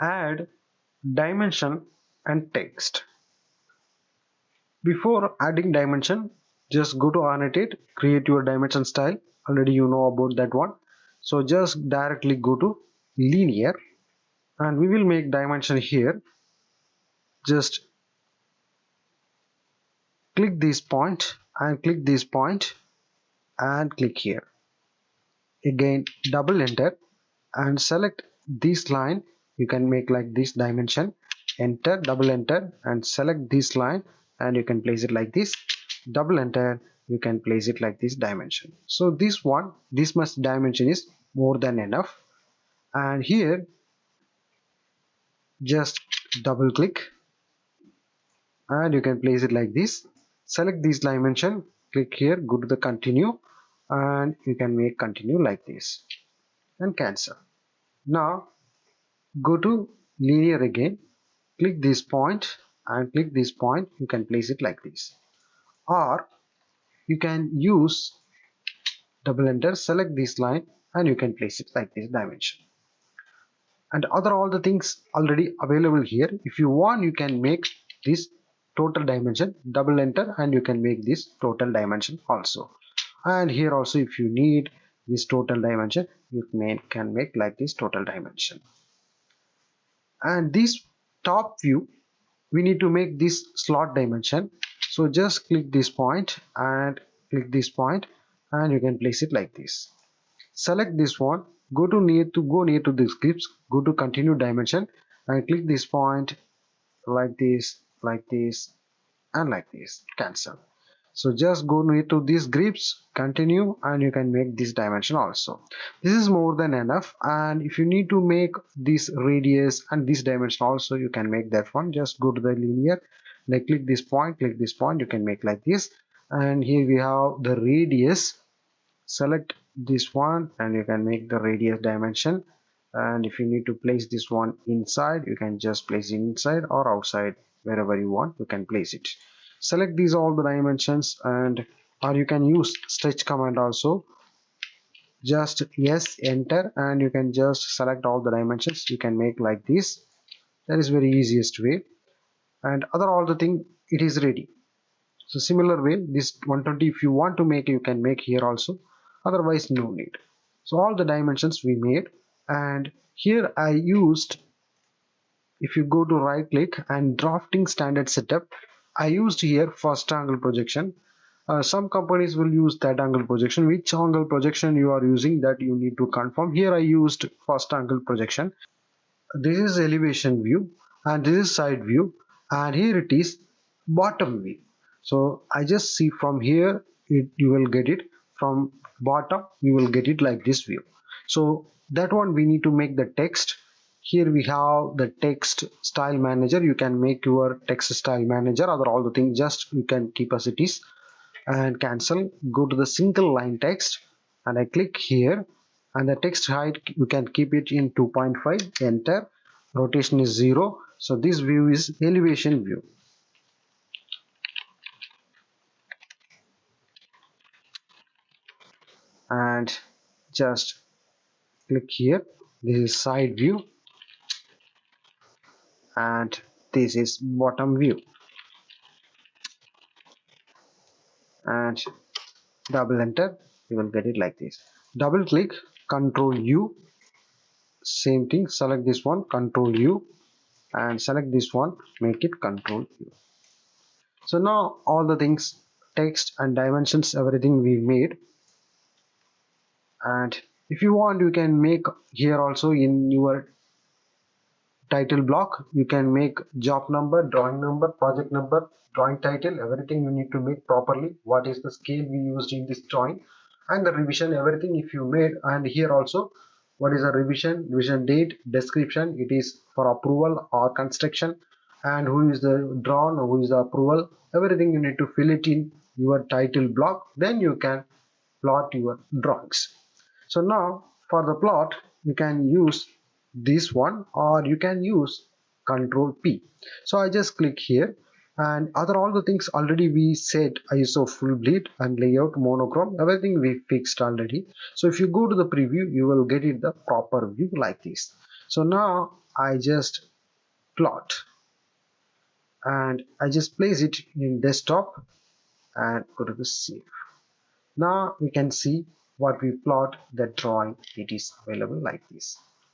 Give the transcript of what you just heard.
add dimension and text. Before adding dimension, just go to annotate, create your dimension style. Already you know about that one. So just directly go to linear and we will make dimension here. Just click this point and click this point and click here. Again double enter and select this line. You can make like this dimension, enter, double enter and select this line and you can place it like this, double enter, you can place it like this dimension. So this much dimension is more than enough. And here just double click and you can place it like this, select this dimension, click here, go to the continue and you can make continue like this and cancel. Now go to linear again, click this point and click this point, you can place it like this, or you can use double enter, select this line and you can place it like this dimension. And other all the things already available here. If you want, you can make this total dimension, double enter and you can make this total dimension also. And here also if you need this total dimension, you can make like this total dimension. And this top view, we need to make this slot dimension. So just click this point and click this point and you can place it like this. Select this one, go near to the scripts, go to continue dimension and click this point like this, and like this, cancel. So just go near to these grips, continue and you can make this dimension also. This is more than enough. And if you need to make this radius and this dimension also, you can make that one. Just go to the linear, like click this point, you can make like this. And here we have the radius, select this one and you can make the radius dimension. And if you need to place this one inside, you can just place it inside or outside, wherever you want you can place it. Select these all the dimensions, and or you can use stretch command also. Just yes, enter and you can just select all the dimensions, you can make like this. That is very easiest way. And other all the thing, it is ready. So similar way, this 120 if you want to make, you can make here also, otherwise no need. So all the dimensions we made. And here I used, if you go to right click and drafting standard setup, I used here first angle projection. Some companies will use that angle projection. Which angle projection you are using, that you need to confirm. Here I used first angle projection. This is elevation view and this is side view, and here it is bottom view. So I just see from here, you will get it from bottom, you will get it like this view. So that one we need to make the text. Here we have the text style manager, you can make your text style manager. Other all the things just you can keep as it is and cancel. Go to the single line text and I click here, and the text height you can keep it in 2.5, enter, rotation is 0. So this view is elevation view. And just click here, this is side view and this is bottom view. And double enter, you will get it like this. Double click, control U, same thing, select this one, control U, and select this one, make it control U. So now all the things, text and dimensions, everything we made. And if you want, you can make here also in your title block, you can make job number, drawing number, project number, drawing title, everything you need to make properly. What is the scale we used in this drawing, and the revision, everything if you made. And here also, what is a revision date, description, it is for approval or construction, and who is the drawn, who is the approval, everything you need to fill it in your title block. Then you can plot your drawings. So now for the plot, you can use this one or you can use control P. So I just click here, and other all the things already we set, ISO full bleed and layout, monochrome, everything we fixed already. So if you go to the preview, you will get it the proper view like this. So now I just plot, and I just place it in desktop and go to the save. Now we can see what we plot the drawing. It is available like this.